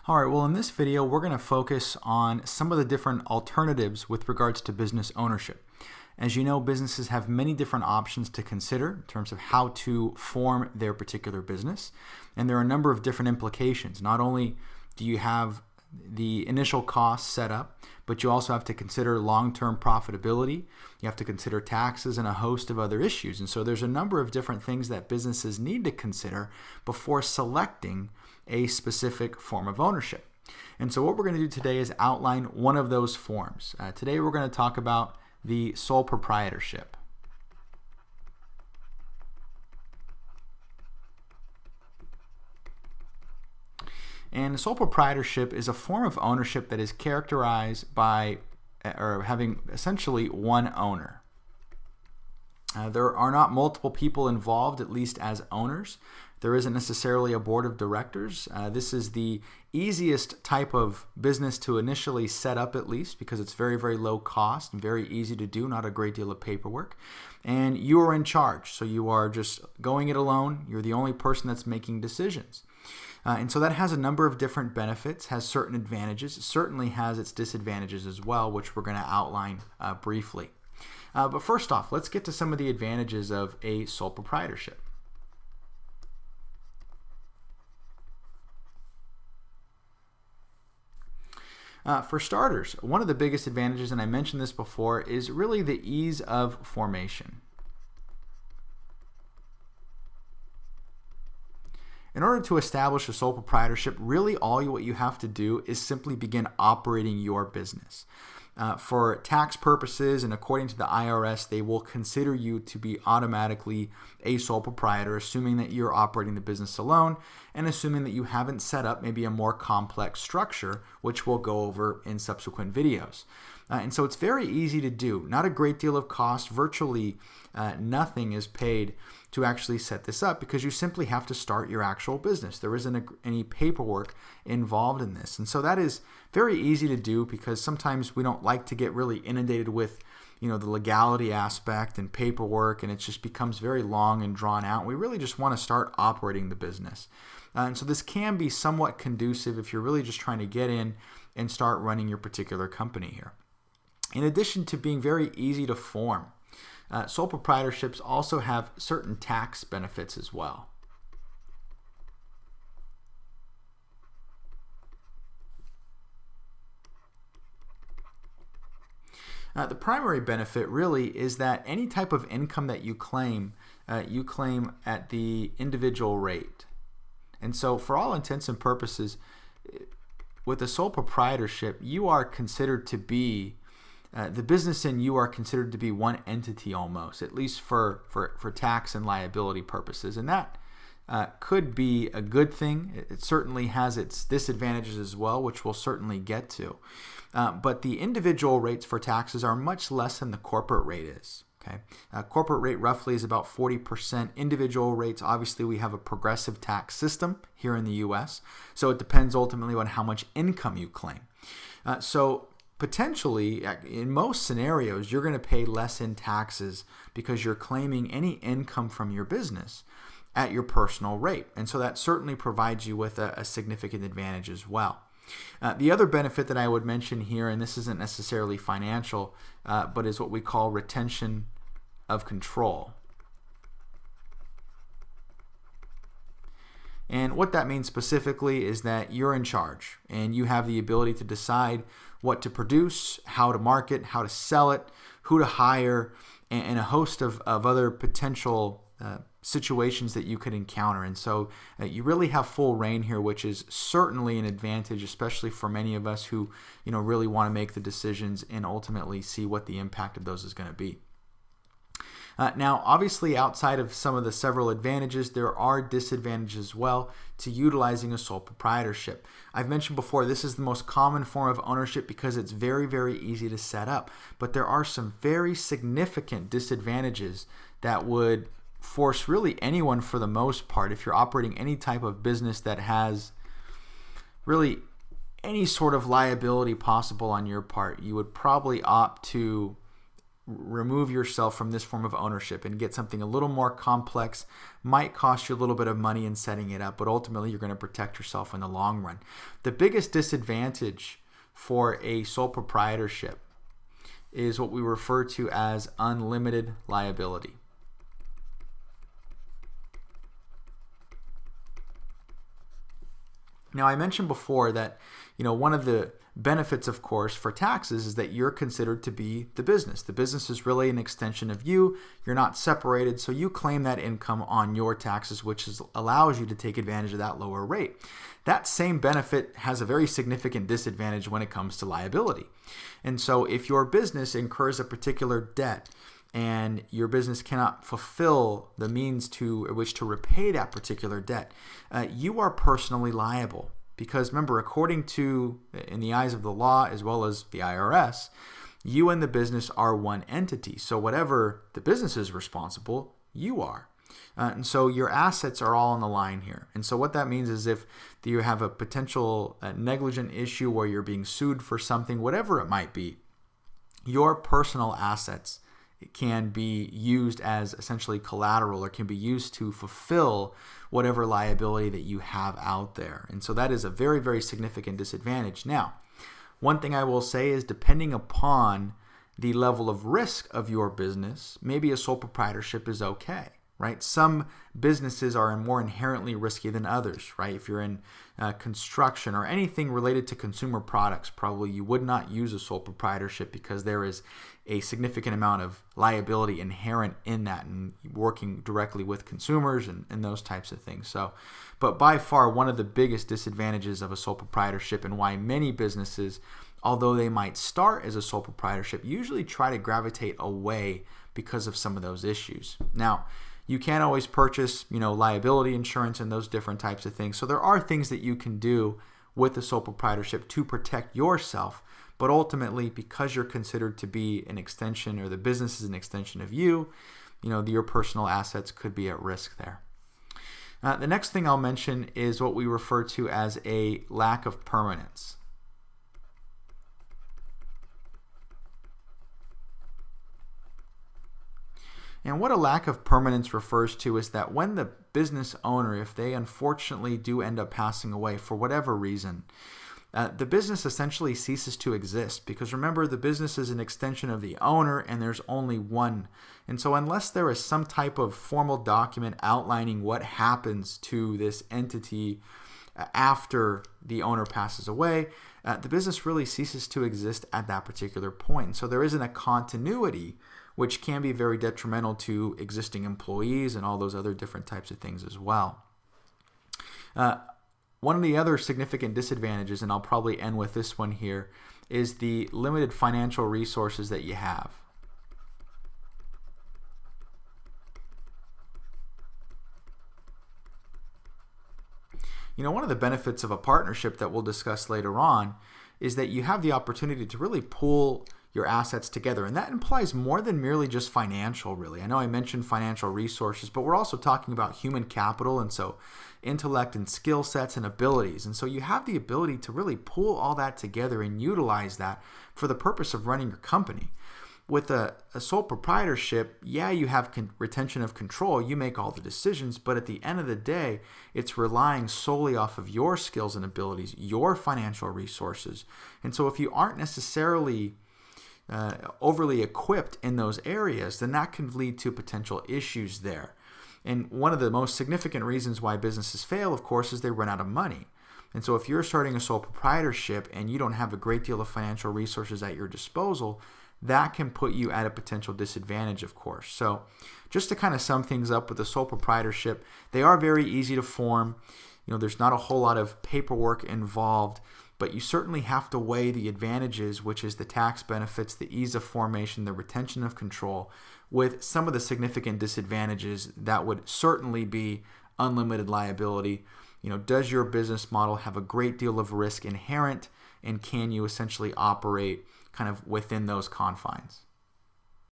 All right, well, in this video, we're going to focus on some of the different alternatives with regards to business ownership. As you know, businesses have many different options to consider in terms of how to form their particular business. And there are a number of different implications. Not only do you have the initial costs set up, but you also have to consider long-term profitability. You have to consider taxes and a host of other issues. And so there's a number of different things that businesses need to consider before selecting a specific form of ownership. And so what we're going to do today is outline one of those forms. Today we're going to talk about the sole proprietorship. And sole proprietorship is a form of ownership that is characterized by having essentially one owner. There are not multiple people involved, at least as owners. There isn't necessarily a board of directors. This is the easiest type of business to initially set up, at least, because it's very, very low cost and very easy to do, not a great deal of paperwork. And you are in charge, so you are just going it alone. You're the only person that's making decisions. And so that has a number of different benefits, has certain advantages. It certainly has its disadvantages as well, which we're going to outline briefly. But first off, let's get to some of the advantages of a sole proprietorship. For starters, one of the biggest advantages, and I mentioned this before, is really the ease of formation. In order to establish a sole proprietorship, really what you have to do is simply begin operating your business. For tax purposes and according to the IRS, they will consider you to be automatically a sole proprietor, assuming that you're operating the business alone and assuming that you haven't set up maybe a more complex structure, which we'll go over in subsequent videos. And so it's very easy to do. Not a great deal of cost. Virtually nothing is paid to actually set this up because you simply have to start your actual business. There isn't any paperwork involved in this. And so that is very easy to do because sometimes we don't like to get really inundated with the legality aspect and paperwork, and it just becomes very long and drawn out. We really just want to start operating the business. And so this can be somewhat conducive if you're really just trying to get in and start running your particular company here. In addition to being very easy to form, sole proprietorships also have certain tax benefits as well. The primary benefit really is that any type of income that you claim at the individual rate. And so for all intents and purposes, with a sole proprietorship, you are considered to be the business and you are considered to be one entity almost, at least for tax and liability purposes. And that could be a good thing. It certainly has its disadvantages as well, which we'll certainly get to. But the individual rates for taxes are much less than the corporate rate is. Okay, corporate rate roughly is about 40%. Individual rates, obviously, we have a progressive tax system here in the U.S., so it depends ultimately on how much income you claim. So potentially, in most scenarios, you're going to pay less in taxes because you're claiming any income from your business at your personal rate. And so that certainly provides you with a significant advantage as well. The other benefit that I would mention here, and this isn't necessarily financial, but is what we call retention of control. And what that means specifically is that you're in charge and you have the ability to decide what to produce, how to market, how to sell it, who to hire, and a host of other potential situations that you could encounter. And so you really have full reign here, which is certainly an advantage, especially for many of us who really want to make the decisions and ultimately see what the impact of those is going to be. Now, obviously, outside of some of the several advantages, there are disadvantages as well to utilizing a sole proprietorship. I've mentioned before, this is the most common form of ownership because it's very, very easy to set up. But there are some very significant disadvantages that would force really anyone, for the most part, if you're operating any type of business that has really any sort of liability possible on your part, you would probably opt to remove yourself from this form of ownership and get something a little more complex. Might cost you a little bit of money in setting it up, but ultimately you're going to protect yourself in the long run. The biggest disadvantage for a sole proprietorship is what we refer to as unlimited liability. Now, I mentioned before that, one of the benefits, of course, for taxes is that you're considered to be the business. The business is really an extension of you. You're not separated, so you claim that income on your taxes, which allows you to take advantage of that lower rate. That same benefit has a very significant disadvantage when it comes to liability. And so if your business incurs a particular debt and your business cannot fulfill the means to which to repay that particular debt, you are personally liable. Because remember, according to, in the eyes of the law as well as the IRS, you and the business are one entity. So whatever the business is responsible, you are. And so your assets are all on the line here. And so what that means is if you have a potential negligent issue where you're being sued for something, whatever it might be, your personal assets can be used as essentially collateral or can be used to fulfill whatever liability that you have out there. And so that is a very, very significant disadvantage. Now, one thing I will say is depending upon the level of risk of your business, maybe a sole proprietorship is okay, right? Some businesses are more inherently risky than others, right? If you're in construction or anything related to consumer products, probably you would not use a sole proprietorship because there is a significant amount of liability inherent in that and working directly with consumers and those types of things. So, but by far one of the biggest disadvantages of a sole proprietorship and why many businesses, although they might start as a sole proprietorship, usually try to gravitate away because of some of those issues. Now, you can't always purchase, liability insurance and those different types of things. So there are things that you can do with the sole proprietorship to protect yourself. But ultimately, because you're considered to be an extension or the business is an extension of you, your personal assets could be at risk there. The next thing I'll mention is what we refer to as a lack of permanence. And what a lack of permanence refers to is that when the business owner, if they unfortunately do end up passing away for whatever reason, the business essentially ceases to exist because remember, the business is an extension of the owner and there's only one. And so unless there is some type of formal document outlining what happens to this entity after the owner passes away, the business really ceases to exist at that particular point. So there isn't a continuity, which can be very detrimental to existing employees and all those other different types of things as well. One of the other significant disadvantages, and I'll probably end with this one here, is the limited financial resources that you have. One of the benefits of a partnership that we'll discuss later on is that you have the opportunity to really pool your assets together. And that implies more than merely just financial, really. I know I mentioned financial resources, but we're also talking about human capital, and so intellect and skill sets and abilities. And so you have the ability to really pool all that together and utilize that for the purpose of running your company. With a sole proprietorship, you have retention of control. You make all the decisions, but at the end of the day, it's relying solely off of your skills and abilities, your financial resources. And so if you aren't necessarily overly equipped in those areas, then that can lead to potential issues there. And one of the most significant reasons why businesses fail, of course, is they run out of money. And so if you're starting a sole proprietorship and you don't have a great deal of financial resources at your disposal, that can put you at a potential disadvantage, of course. So just to kind of sum things up with the sole proprietorship, they are very easy to form. There's not a whole lot of paperwork involved, but you certainly have to weigh the advantages, which is the tax benefits, the ease of formation, the retention of control, with some of the significant disadvantages that would certainly be unlimited liability. Does your business model have a great deal of risk inherent, and can you essentially operate kind of within those confines?